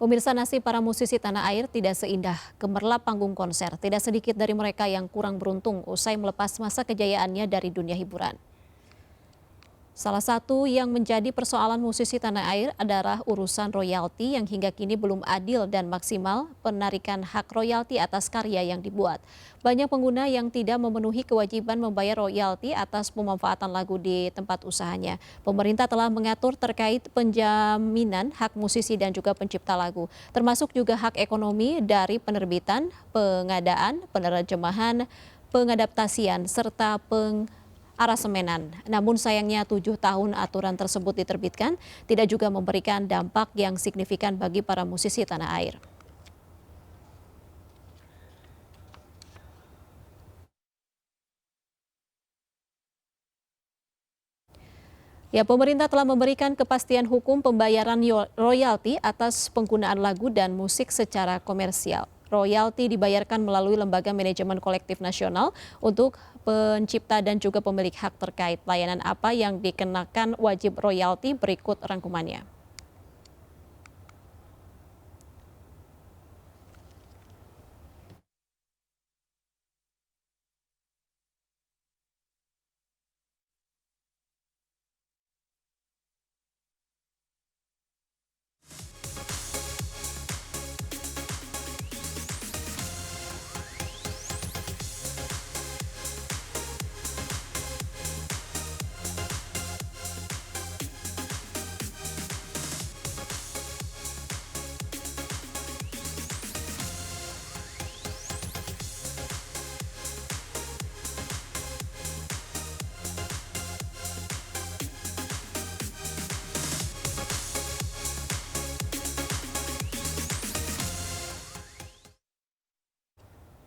Pemirsa, nasib para musisi tanah air tidak seindah gemerlap panggung konser. Tidak sedikit dari mereka yang kurang beruntung usai melepas masa kejayaannya dari dunia hiburan. Salah satu yang menjadi persoalan musisi tanah air adalah urusan royalti yang hingga kini belum adil dan maksimal penarikan hak royalti atas karya yang dibuat. Banyak pengguna yang tidak memenuhi kewajiban membayar royalti atas pemanfaatan lagu di tempat usahanya. Pemerintah telah mengatur terkait penjaminan hak musisi dan juga pencipta lagu, termasuk juga hak ekonomi dari penerbitan, pengadaan, penerjemahan, pengadaptasian, serta arasemenan. Namun sayangnya 7 tahun aturan tersebut diterbitkan tidak juga memberikan dampak yang signifikan bagi para musisi tanah air. Ya, pemerintah telah memberikan kepastian hukum pembayaran royalti atas penggunaan lagu dan musik secara komersial. Royalti dibayarkan melalui Lembaga Manajemen Kolektif Nasional untuk pencipta dan juga pemilik hak terkait. Layanan apa yang dikenakan wajib royalti berikut rangkumannya.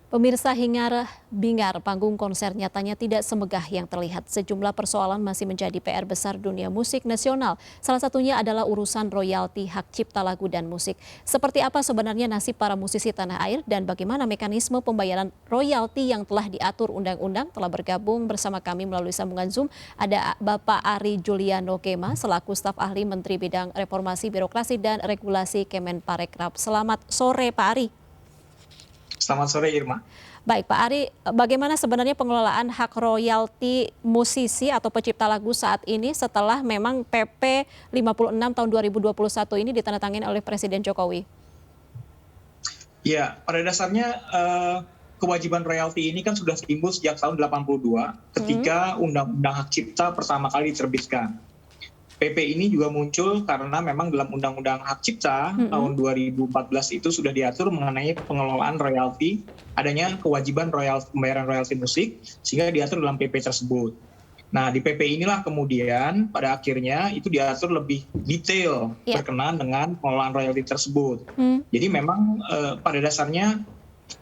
Pemirsa, hingar bingar panggung konser nyatanya tidak semegah yang terlihat. Sejumlah persoalan masih menjadi PR besar dunia musik nasional. Salah satunya adalah urusan royalti hak cipta lagu dan musik. Seperti apa sebenarnya nasib para musisi tanah air dan bagaimana mekanisme pembayaran royalti yang telah diatur undang-undang? Telah bergabung bersama kami melalui sambungan Zoom ada Bapak Ari Juliano Kema selaku staf ahli Menteri Bidang Reformasi Birokrasi dan Regulasi Kemenparekraf. Selamat sore Pak Ari. Selamat sore Irma. Baik Pak Ari, bagaimana sebenarnya pengelolaan hak royalti musisi atau pencipta lagu saat ini setelah memang PP 56 tahun 2021 ini ditandatangani oleh Presiden Jokowi? Ya, pada dasarnya kewajiban royalti ini kan sudah timbul sejak tahun 82 ketika Undang-Undang Hak Cipta pertama kali diterbitkan. PP ini juga muncul karena memang dalam Undang-Undang Hak Cipta tahun 2014 itu sudah diatur mengenai pengelolaan royalti, adanya kewajiban pembayaran royalti musik, sehingga diatur dalam PP tersebut. Nah, di PP inilah kemudian pada akhirnya itu diatur lebih detail berkenaan dengan pengelolaan royalti tersebut. Jadi memang pada dasarnya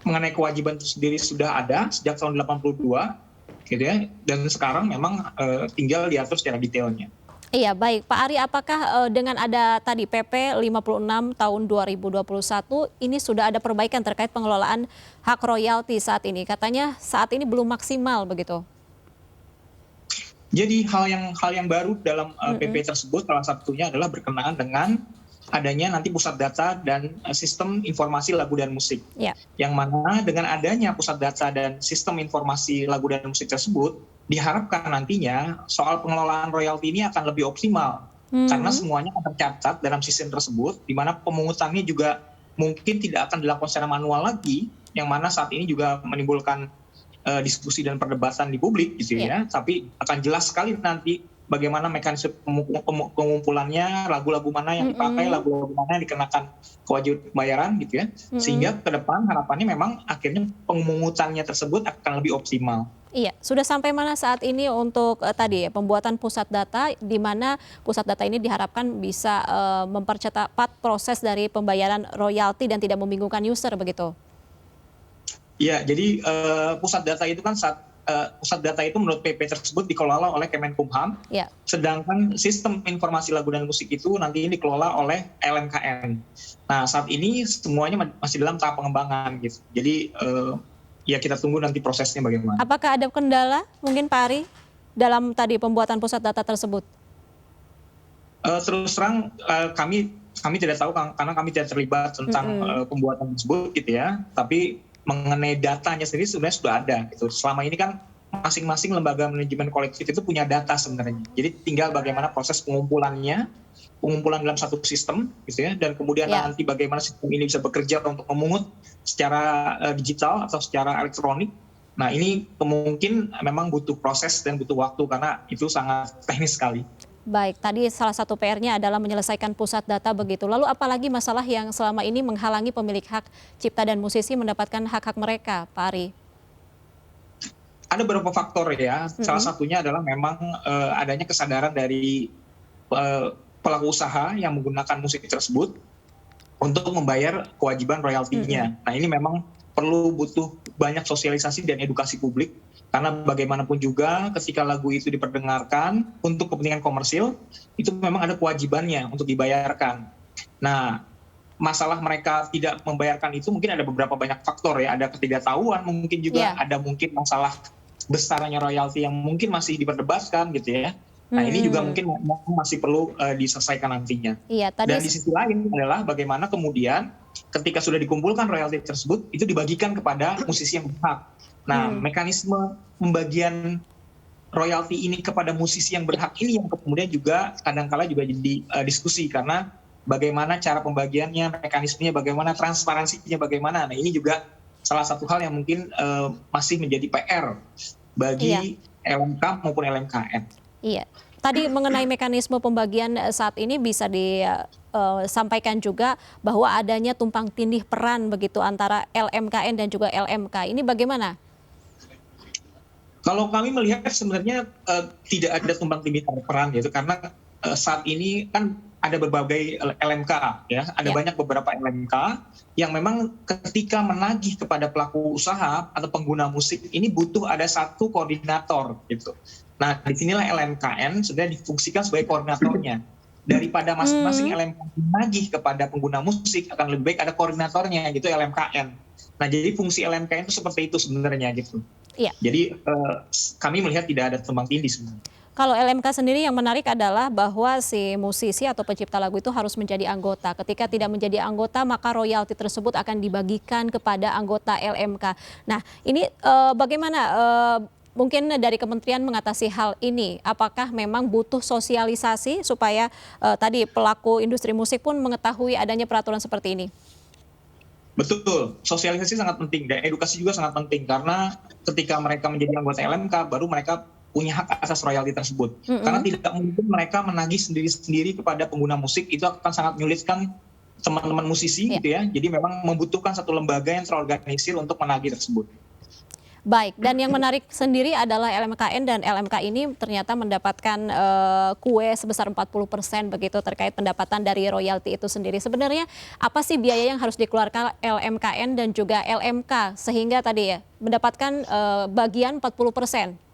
mengenai kewajiban itu sendiri sudah ada sejak tahun 82, gitu ya, dan sekarang memang tinggal diatur secara detailnya. Iya, baik Pak Ari, apakah dengan ada tadi PP 56 tahun 2021 ini sudah ada perbaikan terkait pengelolaan hak royalti saat ini? Katanya saat ini belum maksimal begitu. Jadi hal yang baru dalam PP tersebut salah satunya adalah berkenaan dengan adanya nanti pusat data dan sistem informasi lagu dan musik. Yang mana dengan adanya pusat data dan sistem informasi lagu dan musik tersebut, diharapkan nantinya soal pengelolaan royalti ini akan lebih optimal. Karena semuanya akan tercatat dalam sistem tersebut, di mana pemungutannya juga mungkin tidak akan dilakukan secara manual lagi, yang mana saat ini juga menimbulkan diskusi dan perdebatan di publik gitu ya. Tapi akan jelas sekali nanti bagaimana mekanisme pengumpulannya, lagu-lagu mana yang dipakai, lagu-lagu mana yang dikenakan kewajiban pembayaran gitu ya. Sehingga ke depan harapannya memang akhirnya pemungutannya tersebut akan lebih optimal. Iya, sudah sampai mana saat ini untuk tadi pembuatan pusat data, di mana pusat data ini diharapkan bisa mempercepat proses dari pembayaran royalti dan tidak membingungkan user begitu? Iya, jadi pusat data itu kan pusat data itu menurut PP tersebut dikelola oleh Kemenkumham, sedangkan sistem informasi lagu dan musik itu nanti ini dikelola oleh LMKN. Nah, saat ini semuanya masih dalam tahap pengembangan gitu. Jadi ya kita tunggu nanti prosesnya bagaimana. Apakah ada kendala mungkin Pak Ari dalam tadi pembuatan pusat data tersebut? Terus terang kami kami tidak tahu karena kami tidak terlibat tentang pembuatan tersebut gitu ya. Tapi mengenai datanya sendiri sebenarnya sudah ada gitu. Selama ini kan masing-masing lembaga manajemen kolektif itu punya data sebenarnya. Jadi tinggal bagaimana proses pengumpulan dalam satu sistem gitu ya, dan kemudian nanti bagaimana sistem ini bisa bekerja untuk memungut secara digital atau secara elektronik. Nah ini mungkin memang butuh proses dan butuh waktu karena itu sangat teknis sekali. Baik, tadi salah satu PR-nya adalah menyelesaikan pusat data begitu. Lalu apalagi masalah yang selama ini menghalangi pemilik hak cipta dan musisi mendapatkan hak-hak mereka, Pak Ari? Ada beberapa faktor ya. Salah satunya adalah memang adanya kesadaran dari pelaku usaha yang menggunakan musik tersebut untuk membayar kewajiban royaltinya. Nah ini memang butuh banyak sosialisasi dan edukasi publik, karena bagaimanapun juga ketika lagu itu diperdengarkan untuk kepentingan komersil, itu memang ada kewajibannya untuk dibayarkan. Nah masalah mereka tidak membayarkan itu mungkin ada beberapa banyak faktor ya, ada ketidaktahuan mungkin juga, ada mungkin masalah besarnya royalti yang mungkin masih diperdebatkan gitu ya. Nah ini juga mungkin masih perlu diselesaikan nantinya. Dan di sisi lain adalah bagaimana kemudian ketika sudah dikumpulkan royalti tersebut itu dibagikan kepada musisi yang berhak. Nah mekanisme pembagian royalti ini kepada musisi yang berhak ini yang kemudian juga kadang-kala juga jadi diskusi, karena bagaimana cara pembagiannya, mekanismenya bagaimana, transparansinya bagaimana. Nah ini juga salah satu hal yang mungkin masih menjadi PR bagi LMK maupun LMKN. Iya, tadi mengenai mekanisme pembagian saat ini bisa disampaikan juga bahwa adanya tumpang tindih peran begitu antara LMKN dan juga LMK. Ini bagaimana? Kalau kami melihat sebenarnya tidak ada tumpang tindih peran gitu, karena saat ini kan ada berbagai LMK ya, ada banyak beberapa LMK yang memang ketika menagih kepada pelaku usaha atau pengguna musik ini butuh ada satu koordinator gitu. Nah disinilah LMKN sudah difungsikan sebagai koordinatornya. Daripada masing-masing LMK menagih kepada pengguna musik, akan lebih baik ada koordinatornya gitu, LMKN. Nah jadi fungsi LMKN itu seperti itu sebenarnya gitu. Jadi kami melihat tidak ada tumpang tindih sebenarnya. Kalau LMK sendiri yang menarik adalah bahwa si musisi atau pencipta lagu itu harus menjadi anggota. Ketika tidak menjadi anggota, maka royalti tersebut akan dibagikan kepada anggota LMK. Nah, ini bagaimana mungkin dari kementerian mengatasi hal ini? Apakah memang butuh sosialisasi supaya tadi pelaku industri musik pun mengetahui adanya peraturan seperti ini? Betul, sosialisasi sangat penting dan edukasi juga sangat penting, karena ketika mereka menjadi anggota LMK baru mereka punya hak atas royalti tersebut. Karena tidak mungkin mereka menagih sendiri-sendiri kepada pengguna musik, itu akan sangat menyulitkan teman-teman musisi gitu ya. Jadi memang membutuhkan satu lembaga yang terorganisir untuk menagih tersebut. Baik, dan yang menarik sendiri adalah LMKN, dan LMK ini ternyata mendapatkan kue sebesar 40% begitu terkait pendapatan dari royalti itu sendiri. Sebenarnya apa sih biaya yang harus dikeluarkan LMKN dan juga LMK sehingga tadi ya mendapatkan bagian 40%?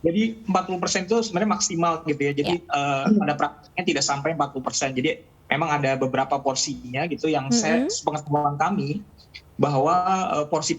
Jadi 40% itu sebenarnya maksimal gitu ya. Jadi pada praktiknya tidak sampai 40%. Jadi memang ada beberapa porsinya gitu yang sepengetahuan kami, bahwa porsi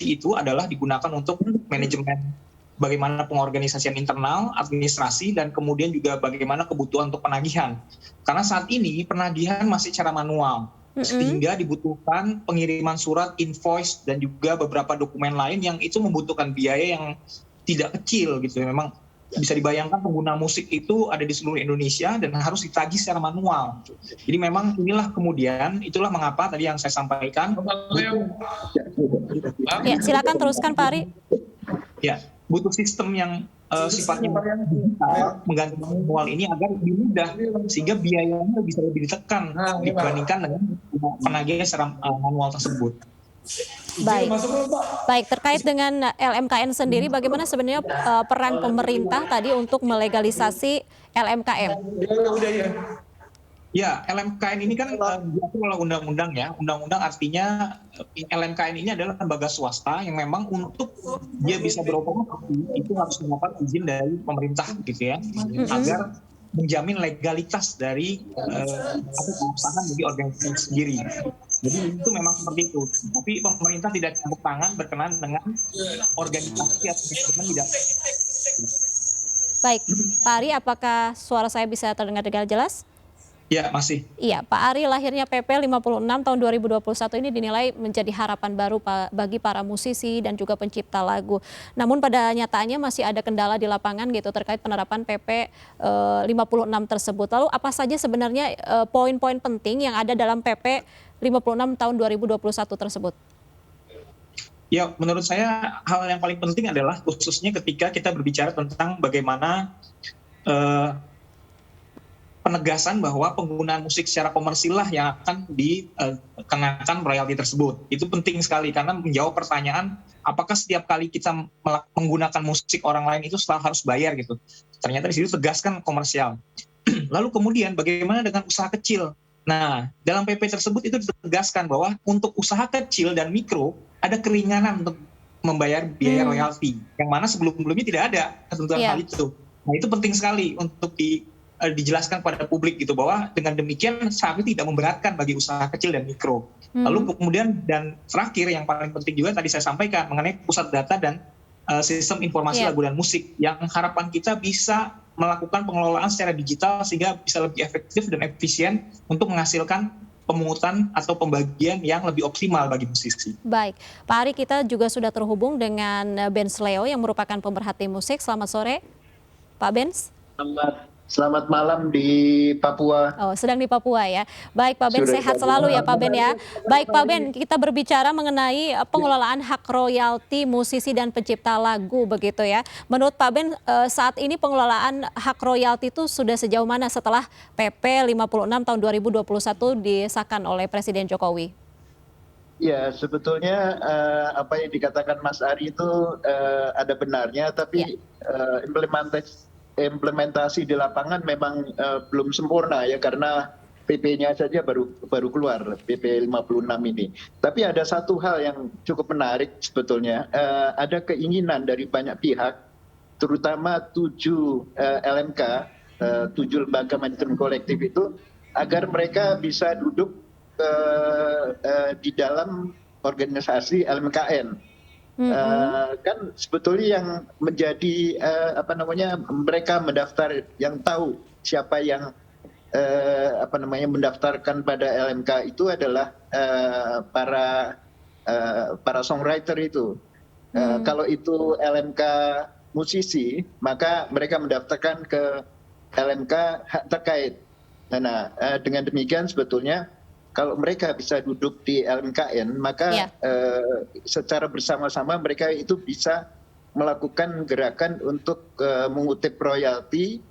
itu adalah digunakan untuk manajemen, bagaimana pengorganisasian internal, administrasi, dan kemudian juga bagaimana kebutuhan untuk penagihan. Karena saat ini penagihan masih secara manual, sehingga dibutuhkan pengiriman surat, invoice, dan juga beberapa dokumen lain yang itu membutuhkan biaya yang tidak kecil gitu. Memang bisa dibayangkan pengguna musik itu ada di seluruh Indonesia dan harus ditagih secara manual. Jadi memang itulah mengapa tadi yang saya sampaikan. Ya, silakan teruskan Pak Ari. Ya, butuh sistem yang sifatnya digital, mengganti manual ini agar lebih mudah, sehingga biayanya bisa lebih ditekan dibandingkan dengan penagihan secara manual tersebut. Baik, terkait dengan LMKN sendiri, bagaimana sebenarnya peran pemerintah tadi untuk melegalisasi LMKM? Ya, LMKN ini kan diatur oleh undang-undang ya. Undang-undang artinya LMKN ini adalah lembaga swasta yang memang untuk dia bisa beroperasi itu harus mendapat izin dari pemerintah gitu ya, agar menjamin legalitas dari perusahaan bagi organisasi sendiri. Jadi itu memang seperti itu. Tapi pemerintah tidak campur tangan berkenaan dengan organisasi atau manajemen tidak. Baik, Pak Ari, apakah suara saya bisa terdengar dengan jelas? Ya, masih. Iya, Pak Ari, lahirnya PP 56 tahun 2021 ini dinilai menjadi harapan baru bagi para musisi dan juga pencipta lagu. Namun pada nyataannya masih ada kendala di lapangan gitu terkait penerapan PP 56 tersebut. Lalu apa saja sebenarnya poin-poin penting yang ada dalam PP 56 tahun 2021 tersebut? Ya, menurut saya hal yang paling penting adalah khususnya ketika kita berbicara tentang bagaimana penegasan bahwa penggunaan musik secara komersil lah yang akan dikenakan royalti tersebut. Itu penting sekali karena menjawab pertanyaan apakah setiap kali kita menggunakan musik orang lain itu selalu harus bayar gitu. Ternyata di situ tegaskan komersial. Lalu kemudian bagaimana dengan usaha kecil? Nah, dalam PP tersebut itu ditegaskan bahwa untuk usaha kecil dan mikro ada keringanan untuk membayar biaya royalti, yang mana sebelum-sebelumnya tidak ada ketentuan hal itu. Nah, itu penting sekali untuk dijelaskan pada publik gitu, bahwa dengan demikian saat ini tidak memberatkan bagi usaha kecil dan mikro. Lalu kemudian dan terakhir yang paling penting juga tadi saya sampaikan mengenai pusat data dan sistem informasi lagu dan musik, yang harapan kita bisa melakukan pengelolaan secara digital sehingga bisa lebih efektif dan efisien untuk menghasilkan pemungutan atau pembagian yang lebih optimal bagi musisi. Baik, Pak Ari, kita juga sudah terhubung dengan Benz Leo yang merupakan pemerhati musik. Selamat sore, Pak Benz. Selamat malam di Papua. Oh, sedang di Papua ya. Baik, Pak Ben, sehat selalu ya Pak Ben ya. Baik Pak Ben, kita berbicara mengenai pengelolaan hak royalti musisi dan pencipta lagu begitu ya. Menurut Pak Ben, saat ini pengelolaan hak royalti itu sudah sejauh mana setelah PP 56 tahun 2021 disahkan oleh Presiden Jokowi? Ya, sebetulnya apa yang dikatakan Mas Ari itu ada benarnya, tapi implementasi di lapangan memang belum sempurna ya, karena PP-nya saja baru keluar, PP 56 ini. Tapi ada satu hal yang cukup menarik sebetulnya, ada keinginan dari banyak pihak, terutama 7 LMK, 7 lembaga manajemen kolektif itu, agar mereka bisa duduk di dalam organisasi LMKN. Kan sebetulnya yang menjadi mereka mendaftar, yang tahu siapa yang mendaftarkan pada LMK itu adalah para songwriter itu. Kalau itu LMK musisi, maka mereka mendaftarkan ke LMK hak terkait. Nah, dengan demikian sebetulnya kalau mereka bisa duduk di LMKN, maka secara bersama-sama mereka itu bisa melakukan gerakan untuk mengutip royalti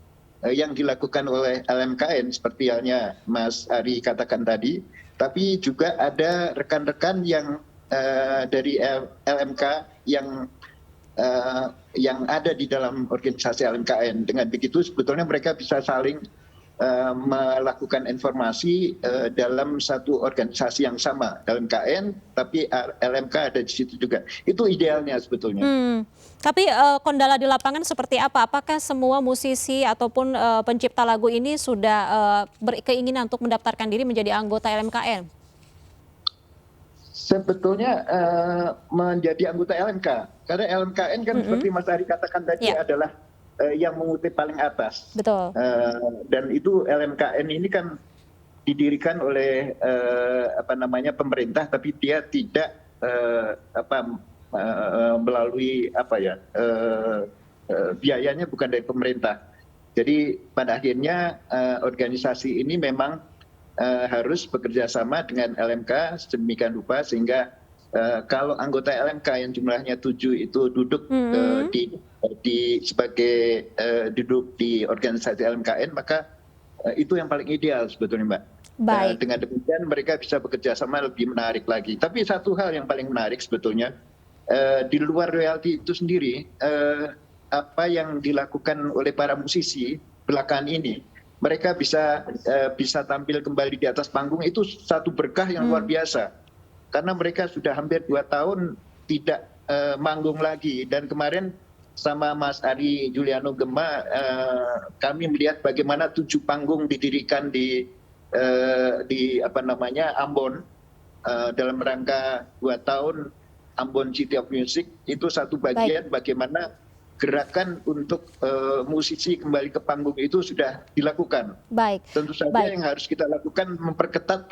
yang dilakukan oleh LMKN, seperti halnya Mas Ari katakan tadi. Tapi juga ada rekan-rekan yang dari LMK yang ada di dalam organisasi LMKN. Dengan begitu sebetulnya mereka bisa saling melakukan informasi dalam satu organisasi yang sama, LMKN, tapi LMK ada di situ juga. Itu idealnya sebetulnya. Tapi kendala di lapangan seperti apa? Apakah semua musisi ataupun pencipta lagu ini sudah berkeinginan untuk mendaftarkan diri menjadi anggota LMKN? Sebetulnya menjadi anggota LMK, karena LMKN kan seperti Mas Ari katakan tadi adalah yang mengutip paling atas. Betul. Dan itu LMKN ini kan didirikan oleh pemerintah, tapi dia tidak melalui biayanya bukan dari pemerintah. Jadi pada akhirnya organisasi ini memang harus bekerja sama dengan LMK sedemikian rupa sehingga kalau anggota LMK yang jumlahnya 7 itu duduk sebagai duduk di organisasi LMKN, maka itu yang paling ideal sebetulnya, Mbak. Dengan demikian mereka bisa bekerja sama lebih menarik lagi. Tapi satu hal yang paling menarik sebetulnya, di luar royalti itu sendiri, apa yang dilakukan oleh para musisi belakangan ini, mereka bisa tampil kembali di atas panggung, itu satu berkah yang luar biasa. Karena mereka sudah hampir 2 tahun tidak manggung lagi. Dan kemarin sama Mas Ari Juliano Gema, kami melihat bagaimana 7 panggung didirikan di Ambon dalam rangka 2 tahun Ambon City of Music. Itu satu bagian bagaimana gerakan untuk musisi kembali ke panggung itu sudah dilakukan. Baik. Tentu saja yang harus kita lakukan memperketat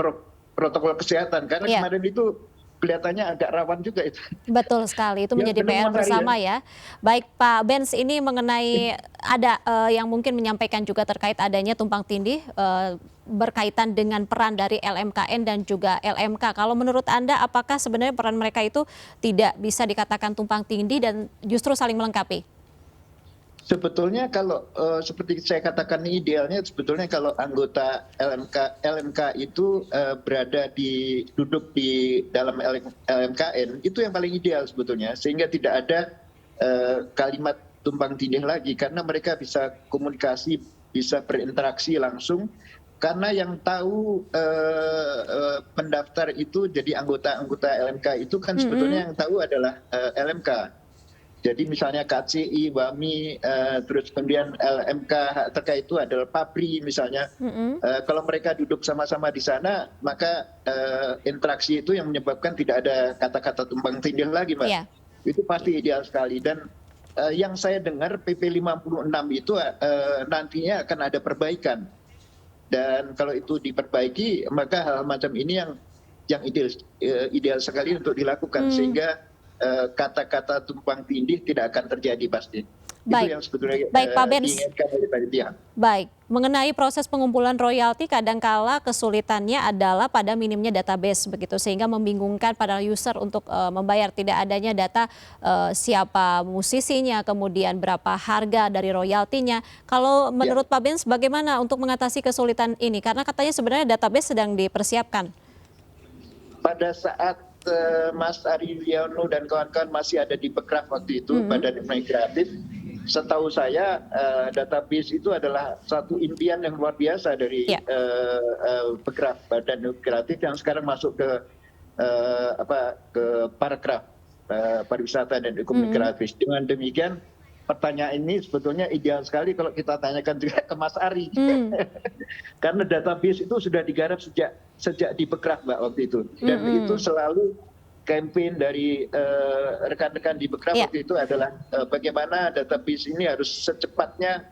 protokol kesehatan karena kemarin itu kelihatannya agak rawan juga itu. Betul sekali, itu menjadi PR bersama ya. Baik Pak Benz, ini mengenai ada yang mungkin menyampaikan juga terkait adanya tumpang tindih berkaitan dengan peran dari LMKN dan juga LMK. Kalau menurut Anda, apakah sebenarnya peran mereka itu tidak bisa dikatakan tumpang tindih dan justru saling melengkapi? Sebetulnya kalau seperti saya katakan idealnya sebetulnya kalau anggota LMK itu duduk di dalam LMKN itu yang paling ideal sebetulnya sehingga tidak ada kalimat tumpang tindih lagi karena mereka bisa komunikasi, bisa berinteraksi langsung karena yang tahu pendaftar itu jadi anggota LMK itu kan sebetulnya yang tahu adalah LMK. Jadi misalnya KCI, WAMI, terus kemudian LMK terkait itu adalah PAPRI misalnya. Kalau mereka duduk sama-sama di sana, maka interaksi itu yang menyebabkan tidak ada kata-kata tumpang tindih lagi, Mbak. Yeah. Itu pasti ideal sekali. Dan yang saya dengar PP 56 itu nantinya akan ada perbaikan. Dan kalau itu diperbaiki, maka hal macam ini yang ideal sekali untuk dilakukan sehingga kata-kata tumpang tindih tidak akan terjadi pasti. Baik. Itu yang sebetulnya Baik, Pak Benz. diinginkan oleh panitia. Baik, mengenai proses pengumpulan royalti kadangkala kesulitannya adalah pada minimnya database begitu sehingga membingungkan para user untuk membayar tidak adanya data siapa musisinya, kemudian berapa harga dari royaltinya. Kalau menurut Pak Benz bagaimana untuk mengatasi kesulitan ini? Karena katanya sebenarnya database sedang dipersiapkan. Pada saat Mas Ari Wiono dan kawan-kawan masih ada di Bekraf waktu itu, Badan Ekonomi Kreatif. Setahu saya database itu adalah satu impian yang luar biasa dari Bekraf, Badan Ekonomi Kreatif yang sekarang masuk ke Parekraf, Pariwisata dan Ekonomi Kreatif. Dengan demikian pertanyaan ini sebetulnya ideal sekali kalau kita tanyakan juga ke Mas Ari. Karena database itu sudah digarap sejak di Bekraf, Mbak, waktu itu. Dan itu selalu campaign dari rekan-rekan di Bekraf waktu itu adalah bagaimana database ini harus secepatnya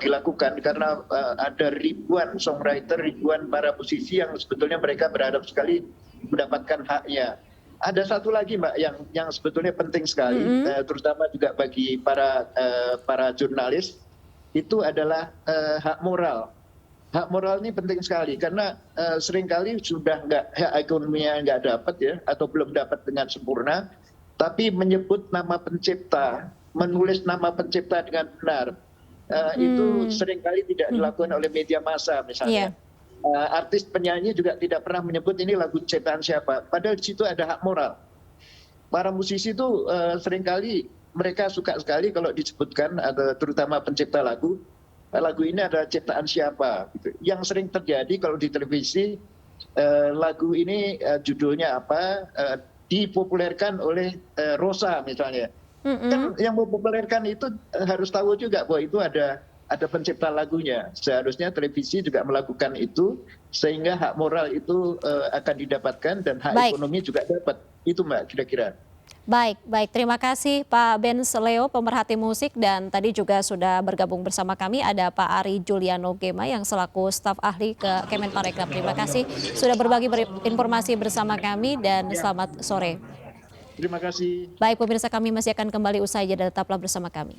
dilakukan. Karena ada ribuan songwriter, ribuan para musisi yang sebetulnya mereka berharap sekali mendapatkan haknya. Ada satu lagi, Mbak, yang sebetulnya penting sekali, terutama juga bagi para jurnalis, itu adalah hak moral. Hak moral ini penting sekali karena seringkali sudah hak ekonominya nggak dapat ya atau belum dapat dengan sempurna, tapi menyebut nama pencipta, menulis nama pencipta dengan benar, itu seringkali tidak dilakukan oleh media massa misalnya. Artis penyanyi juga tidak pernah menyebut ini lagu ciptaan siapa. Padahal di situ ada hak moral. Para musisi itu seringkali mereka suka sekali kalau disebutkan, terutama pencipta lagu ini adalah ciptaan siapa. Gitu. Yang sering terjadi kalau di televisi lagu ini judulnya apa, dipopulerkan oleh Rosa misalnya. Kan yang mempopulerkan itu harus tahu juga bahwa itu ada pencipta lagunya. Seharusnya televisi juga melakukan itu sehingga hak moral itu akan didapatkan dan hak ekonomi juga dapat. Itu, Mbak, kira-kira. Baik. Terima kasih Pak Benz Leo, pemerhati musik, dan tadi juga sudah bergabung bersama kami ada Pak Ari Juliano Gema yang selaku staf ahli ke Kemenparekraf. Terima kasih sudah berbagi informasi bersama kami dan selamat sore. Terima kasih. Baik pemirsa, kami masih akan kembali usai jeda, tetaplah bersama kami.